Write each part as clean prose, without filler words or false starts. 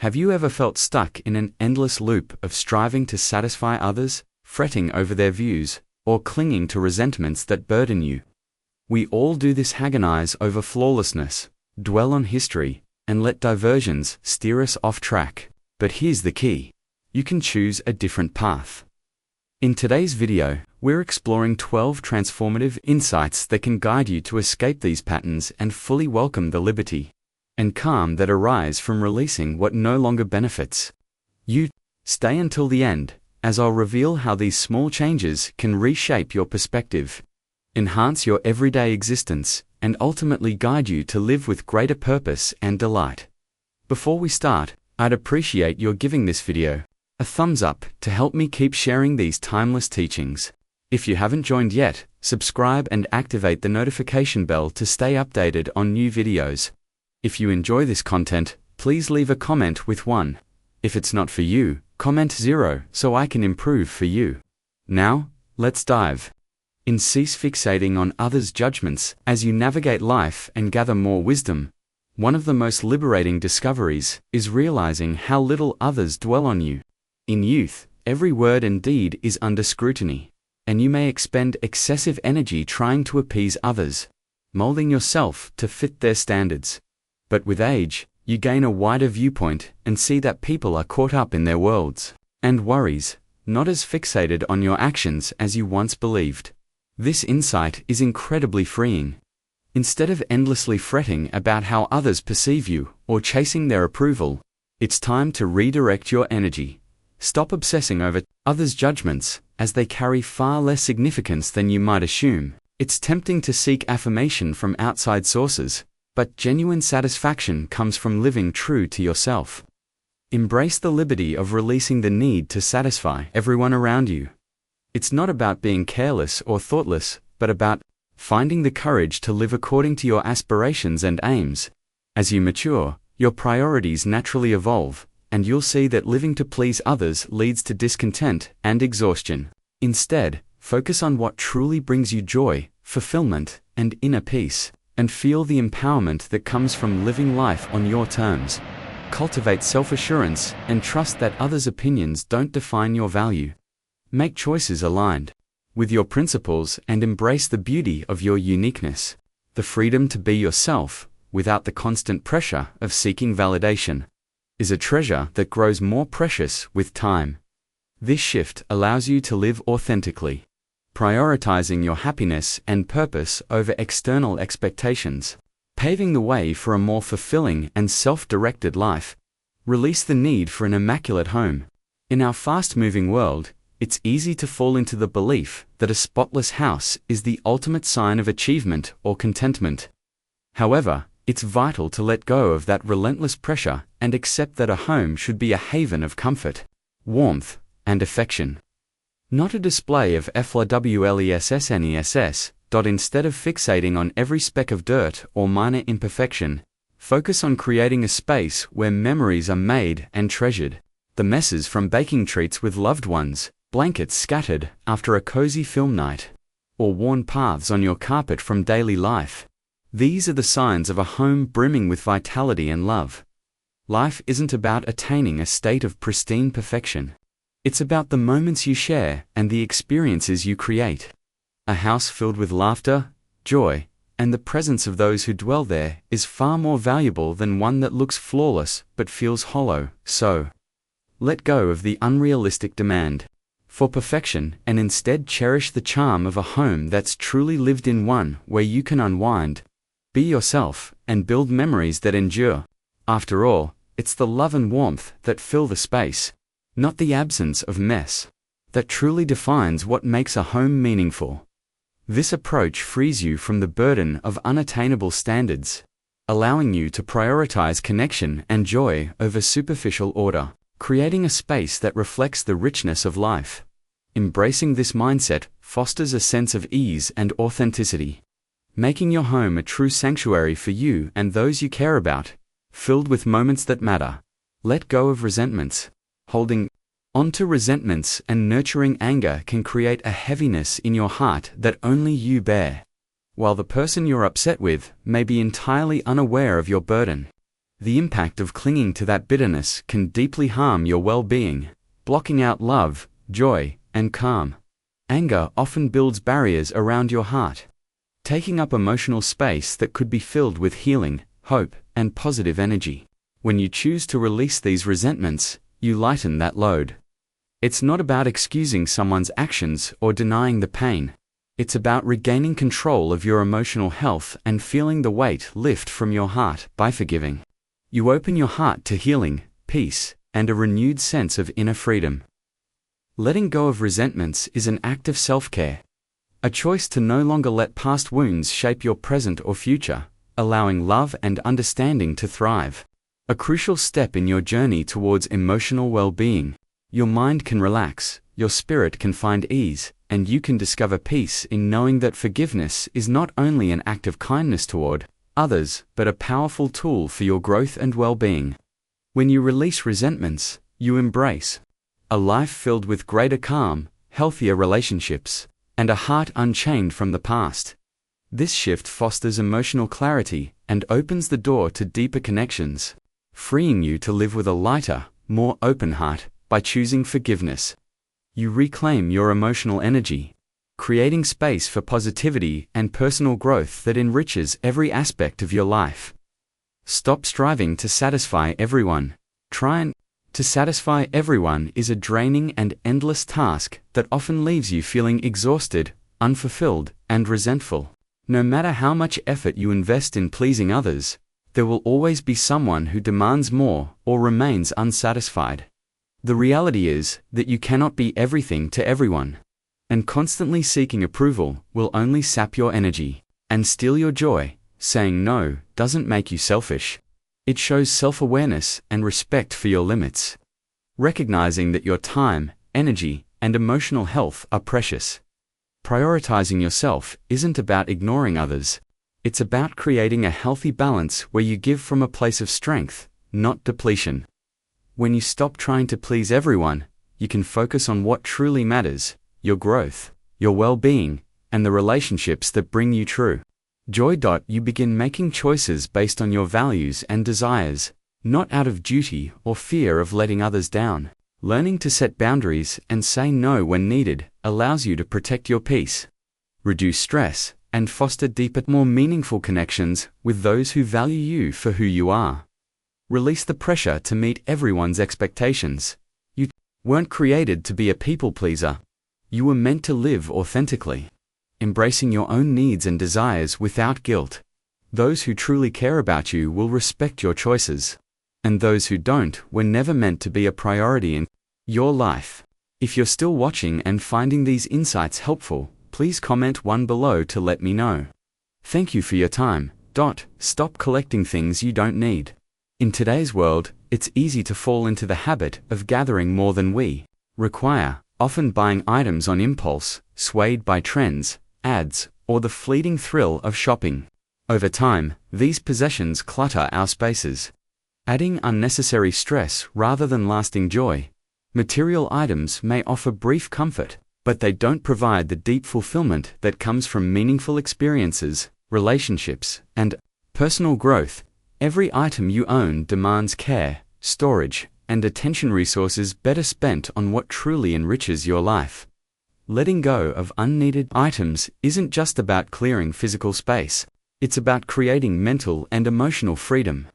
Have you ever felt stuck in an endless loop of striving to satisfy others, fretting over their views, or clinging to resentments that burden you? We all do this. Agonize over flawlessness, dwell on history, and let diversions steer us off track. But here's the key. You can choose a different path. In today's video, we're exploring 12 transformative insights that can guide you to escape these patterns and fully welcome the liberty and calm that arise from releasing what no longer benefits you. Stay until the end, as I'll reveal how these small changes can reshape your perspective, enhance your everyday existence, and ultimately guide you to live with greater purpose and delight. Before we start, I'd appreciate your giving this video a thumbs up to help me keep sharing these timeless teachings. If you haven't joined yet, subscribe and activate the notification bell to stay updated on new videos. If you enjoy this content, please leave a comment with 1. If it's not for you, comment 0 so I can improve for you. Now, let's dive in. Cease fixating on others' judgments as you navigate life and gather more wisdom. One of the most liberating discoveries is realizing how little others dwell on you. In youth, every word and deed is under scrutiny, and you may expend excessive energy trying to appease others, molding yourself to fit their standards. But with age, you gain a wider viewpoint and see that people are caught up in their worlds and worries, not as fixated on your actions as you once believed. This insight is incredibly freeing. Instead of endlessly fretting about how others perceive you or chasing their approval, it's time to redirect your energy. Stop obsessing over others' judgments, as they carry far less significance than you might assume. It's tempting to seek affirmation from outside sources, but genuine satisfaction comes from living true to yourself. Embrace the liberty of releasing the need to satisfy everyone around you. It's not about being careless or thoughtless, but about finding the courage to live according to your aspirations and aims. As you mature, your priorities naturally evolve, and you'll see that living to please others leads to discontent and exhaustion. Instead, focus on what truly brings you joy, fulfillment, and inner peace, and feel the empowerment that comes from living life on your terms. Cultivate self-assurance and trust that others' opinions don't define your value. Make choices aligned with your principles and embrace the beauty of your uniqueness. The freedom to be yourself, without the constant pressure of seeking validation, is a treasure that grows more precious with time. This shift allows you to live authentically, prioritizing your happiness and purpose over external expectations, paving the way for a more fulfilling and self-directed life. Release the need for an immaculate home. In our fast-moving world, it's easy to fall into the belief that a spotless house is the ultimate sign of achievement or contentment. However, it's vital to let go of that relentless pressure and accept that a home should be a haven of comfort, warmth, and affection. Not a display of flawlessness. Instead of fixating on every speck of dirt or minor imperfection, focus on creating a space where memories are made and treasured. The messes from baking treats with loved ones, blankets scattered after a cozy film night, or worn paths on your carpet from daily life. These are the signs of a home brimming with vitality and love. Life isn't about attaining a state of pristine perfection. It's about the moments you share and the experiences you create. A house filled with laughter, joy, and the presence of those who dwell there is far more valuable than one that looks flawless but feels hollow. So, let go of the unrealistic demand for perfection and instead cherish the charm of a home that's truly lived in, one where you can unwind, be yourself, and build memories that endure. After all, it's the love and warmth that fill the space, not the absence of mess, that truly defines what makes a home meaningful. This approach frees you from the burden of unattainable standards, allowing you to prioritize connection and joy over superficial order, creating a space that reflects the richness of life. Embracing this mindset fosters a sense of ease and authenticity, making your home a true sanctuary for you and those you care about, filled with moments that matter. Let go of resentments. Holding onto resentments and nurturing anger can create a heaviness in your heart that only you bear, while the person you're upset with may be entirely unaware of your burden. The impact of clinging to that bitterness can deeply harm your well-being, blocking out love, joy, and calm. Anger often builds barriers around your heart, taking up emotional space that could be filled with healing, hope, and positive energy. When you choose to release these resentments, you lighten that load. It's not about excusing someone's actions or denying the pain. It's about regaining control of your emotional health and feeling the weight lift from your heart by forgiving. You open your heart to healing, peace, and a renewed sense of inner freedom. Letting go of resentments is an act of self-care, a choice to no longer let past wounds shape your present or future, allowing love and understanding to thrive. A crucial step in your journey towards emotional well-being. Your mind can relax, your spirit can find ease, and you can discover peace in knowing that forgiveness is not only an act of kindness toward others, but a powerful tool for your growth and well-being. When you release resentments, you embrace a life filled with greater calm, healthier relationships, and a heart unchained from the past. This shift fosters emotional clarity and opens the door to deeper connections, freeing you to live with a lighter, more open heart by choosing forgiveness. You reclaim your emotional energy, creating space for positivity and personal growth that enriches every aspect of your life. Stop striving to satisfy everyone. Trying to satisfy everyone is a draining and endless task that often leaves you feeling exhausted, unfulfilled, and resentful. No matter how much effort you invest in pleasing others, there will always be someone who demands more or remains unsatisfied. The reality is that you cannot be everything to everyone, and constantly seeking approval will only sap your energy and steal your joy. Saying no doesn't make you selfish. It shows self-awareness and respect for your limits, recognizing that your time, energy, and emotional health are precious. Prioritizing yourself isn't about ignoring others. It's about creating a healthy balance where you give from a place of strength, not depletion. When you stop trying to please everyone, you can focus on what truly matters: your growth, your well-being, and the relationships that bring you true joy. You begin making choices based on your values and desires, not out of duty or fear of letting others down. Learning to set boundaries and say no when needed allows you to protect your peace, reduce stress, and foster deeper, more meaningful connections with those who value you for who you are. Release the pressure to meet everyone's expectations. You weren't created to be a people pleaser. You were meant to live authentically, embracing your own needs and desires without guilt. Those who truly care about you will respect your choices, and those who don't were never meant to be a priority in your life. If you're still watching and finding these insights helpful, please comment one below to let me know. Thank you for your time. Stop collecting things you don't need. In today's world, it's easy to fall into the habit of gathering more than we require, often buying items on impulse, swayed by trends, ads, or the fleeting thrill of shopping. Over time, these possessions clutter our spaces, adding unnecessary stress rather than lasting joy. Material items may offer brief comfort, but they don't provide the deep fulfillment that comes from meaningful experiences, relationships, and personal growth. Every item you own demands care, storage, and attention, resources better spent on what truly enriches your life. Letting go of unneeded items isn't just about clearing physical space. It's about creating mental and emotional freedom.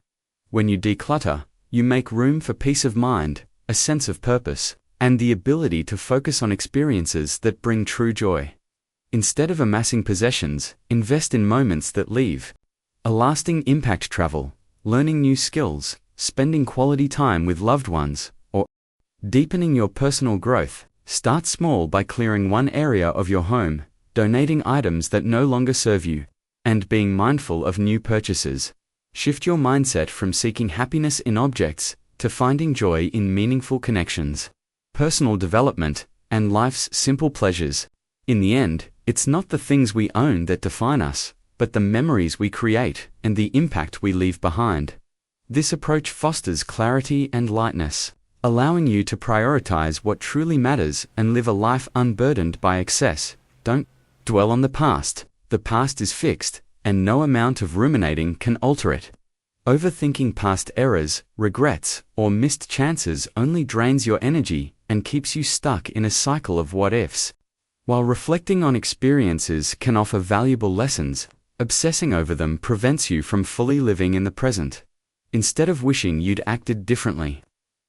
When you declutter, you make room for peace of mind, a sense of purpose, and the ability to focus on experiences that bring true joy. Instead of amassing possessions, invest in moments that leave a lasting impact. Travel, learning new skills, spending quality time with loved ones, or deepening your personal growth. Start small by clearing one area of your home, donating items that no longer serve you, and being mindful of new purchases. Shift your mindset from seeking happiness in objects to finding joy in meaningful connections, personal development, and life's simple pleasures. In the end, it's not the things we own that define us, but the memories we create and the impact we leave behind. This approach fosters clarity and lightness, allowing you to prioritize what truly matters and live a life unburdened by excess. Don't dwell on the past. The past is fixed, and no amount of ruminating can alter it. Overthinking past errors, regrets, or missed chances only drains your energy and keeps you stuck in a cycle of what-ifs. While reflecting on experiences can offer valuable lessons, obsessing over them prevents you from fully living in the present. Instead of wishing you'd acted differently,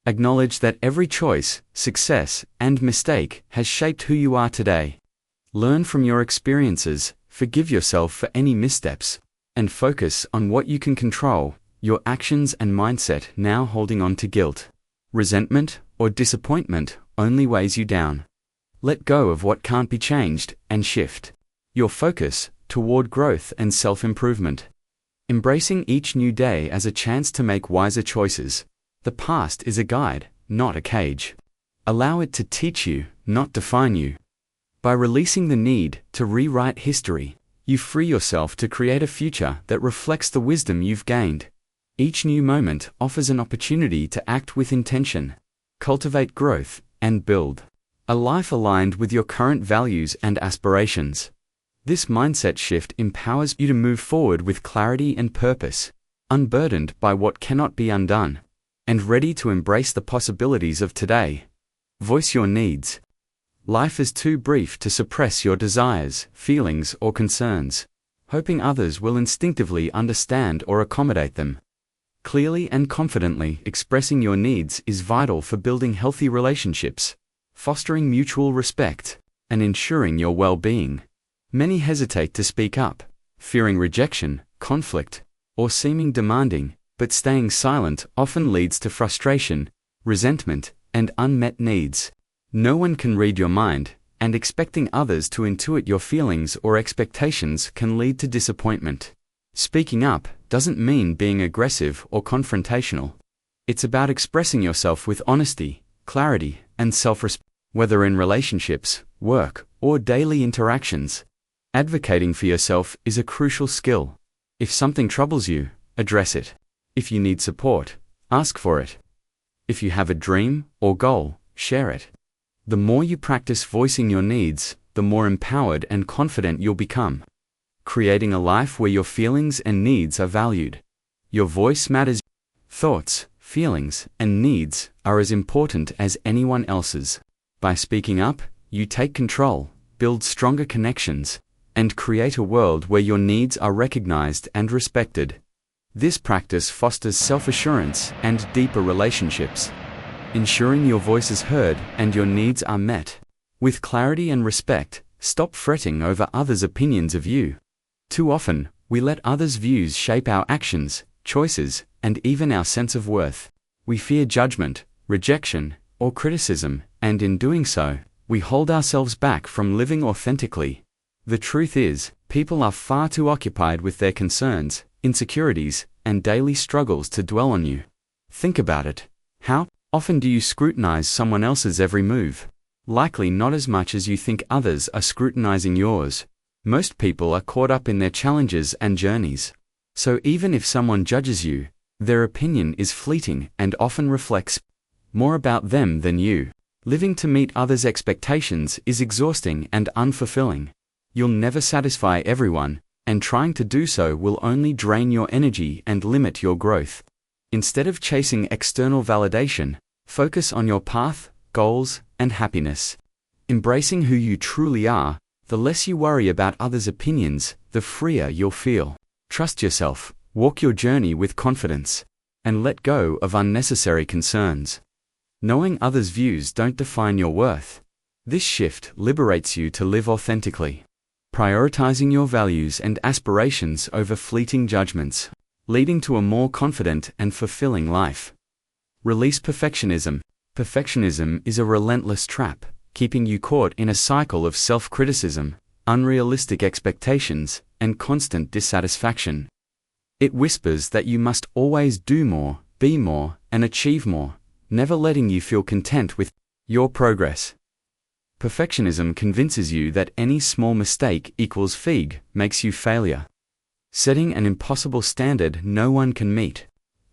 acknowledge that every choice, success, and mistake has shaped who you are today. Learn from your experiences, forgive yourself for any missteps, and focus on what you can control, your actions and mindset. Now holding on to guilt, resentment, or disappointment only weighs you down. Let go of what can't be changed and shift your focus toward growth and self-improvement. Embracing each new day as a chance to make wiser choices. The past is a guide, not a cage. Allow it to teach you, not define you. By releasing the need to rewrite history, you free yourself to create a future that reflects the wisdom you've gained. Each new moment offers an opportunity to act with intention, cultivate growth, and build a life aligned with your current values and aspirations. This mindset shift empowers you to move forward with clarity and purpose, unburdened by what cannot be undone, and ready to embrace the possibilities of today. Voice your needs. Life is too brief to suppress your desires, feelings, or concerns, hoping others will instinctively understand or accommodate them. Clearly and confidently expressing your needs is vital for building healthy relationships, fostering mutual respect, and ensuring your well-being. Many hesitate to speak up, fearing rejection, conflict, or seeming demanding, but staying silent often leads to frustration, resentment, and unmet needs. No one can read your mind, and expecting others to intuit your feelings or expectations can lead to disappointment. Speaking up doesn't mean being aggressive or confrontational. It's about expressing yourself with honesty, clarity, and self-respect, whether in relationships, work, or daily interactions. Advocating for yourself is a crucial skill. If something troubles you, address it. If you need support, ask for it. If you have a dream or goal, share it. The more you practice voicing your needs, the more empowered and confident you'll become, creating a life where your feelings and needs are valued. Your voice matters. Thoughts, feelings, and needs are as important as anyone else's. By speaking up, you take control, build stronger connections, and create a world where your needs are recognized and respected. This practice fosters self-assurance and deeper relationships, ensuring your voice is heard and your needs are met. With clarity and respect, stop fretting over others' opinions of you. Too often, we let others' views shape our actions, choices, and even our sense of worth. We fear judgment, rejection, or criticism, and in doing so, we hold ourselves back from living authentically. The truth is, people are far too occupied with their concerns, insecurities, and daily struggles to dwell on you. Think about it. How often do you scrutinize someone else's every move? Likely not as much as you think others are scrutinizing yours. Most people are caught up in their challenges and journeys. So even if someone judges you, their opinion is fleeting and often reflects more about them than you. Living to meet others' expectations is exhausting and unfulfilling. You'll never satisfy everyone, and trying to do so will only drain your energy and limit your growth. Instead of chasing external validation, focus on your path, goals, and happiness. Embracing who you truly are, the less you worry about others' opinions, the freer you'll feel. Trust yourself, walk your journey with confidence, and let go of unnecessary concerns. Knowing others' views don't define your worth. This shift liberates you to live authentically, prioritizing your values and aspirations over fleeting judgments, leading to a more confident and fulfilling life. Release perfectionism. Perfectionism is a relentless trap, keeping you caught in a cycle of self-criticism, unrealistic expectations, and constant dissatisfaction. It whispers that you must always do more, be more, and achieve more, never letting you feel content with your progress. Perfectionism convinces you that any small mistake equals fatigue, makes you failure, setting an impossible standard no one can meet.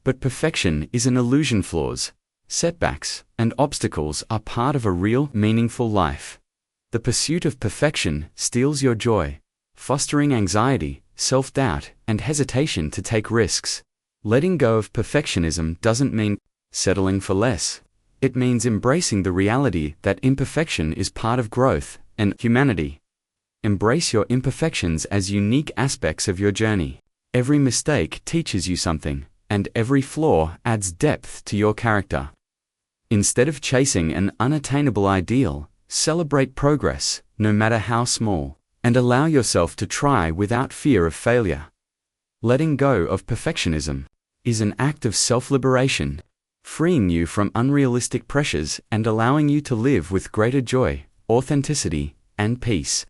But perfection is an illusion. Flaws, setbacks, and obstacles are part of a real, meaningful life. The pursuit of perfection steals your joy, fostering anxiety, self-doubt, and hesitation to take risks. Letting go of perfectionism doesn't mean settling for less. It means embracing the reality that imperfection is part of growth and humanity. Embrace your imperfections as unique aspects of your journey. Every mistake teaches you something, and every flaw adds depth to your character. Instead of chasing an unattainable ideal, celebrate progress, no matter how small, and allow yourself to try without fear of failure. Letting go of perfectionism is an act of self-liberation, freeing you from unrealistic pressures and allowing you to live with greater joy, authenticity, and peace.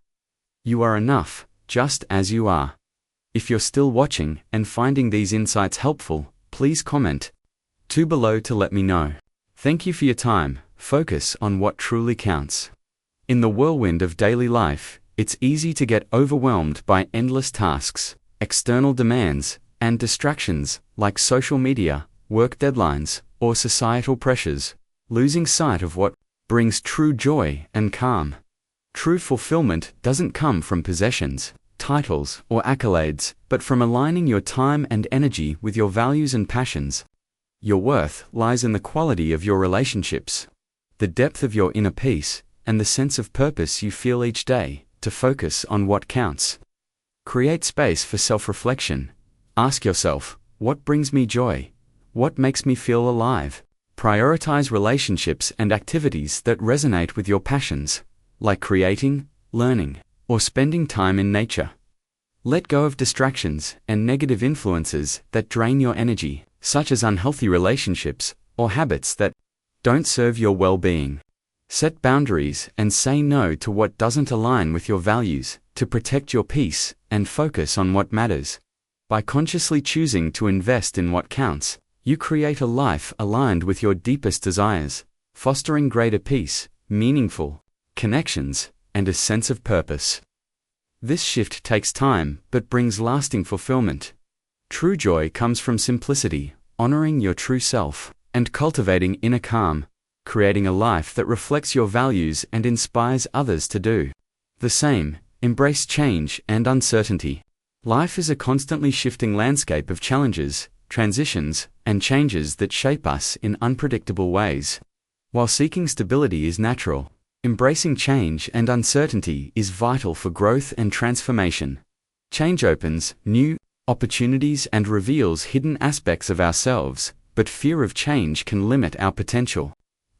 You are enough, just as you are. If you're still watching and finding these insights helpful, please comment below to let me know. Thank you for your time. Focus on what truly counts. In the whirlwind of daily life, it's easy to get overwhelmed by endless tasks, external demands, and distractions like social media, work deadlines, or societal pressures, losing sight of what brings true joy and calm. True fulfillment doesn't come from possessions, titles, or accolades, but from aligning your time and energy with your values and passions. Your worth lies in the quality of your relationships, the depth of your inner peace, and the sense of purpose you feel each day. To focus on what counts. Create space for self-reflection. Ask yourself, what brings me joy? What makes me feel alive? Prioritize relationships and activities that resonate with your passions, like creating, learning, or spending time in nature. Let go of distractions and negative influences that drain your energy, such as unhealthy relationships or habits that don't serve your well-being. Set boundaries and say no to what doesn't align with your values to protect your peace and focus on what matters. By consciously choosing to invest in what counts, you create a life aligned with your deepest desires, fostering greater peace, meaningful connections, and a sense of purpose. This shift takes time but brings lasting fulfillment. True joy comes from simplicity, honoring your true self, and cultivating inner calm, creating a life that reflects your values and inspires others to do the same. Embrace change and uncertainty. Life is a constantly shifting landscape of challenges, transitions, and changes that shape us in unpredictable ways. While seeking stability is natural, embracing change and uncertainty is vital for growth and transformation. Change opens new opportunities and reveals hidden aspects of ourselves, but fear of change can limit our potential.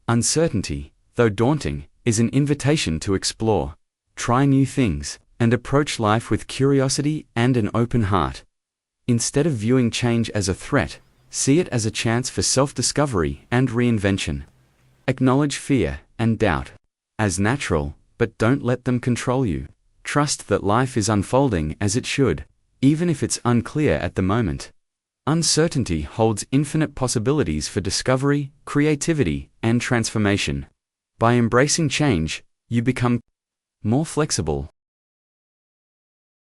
Uncertainty, though daunting, is an invitation to explore, try new things, and approach life with curiosity and an open heart. Instead of viewing change as a threat, see it as a chance for self-discovery and reinvention. Acknowledge fear and doubt as natural, but don't let them control you. Trust that life is unfolding as it should, even if it's unclear at the moment. Uncertainty holds infinite possibilities for discovery, creativity, and transformation. By embracing change, you become more flexible,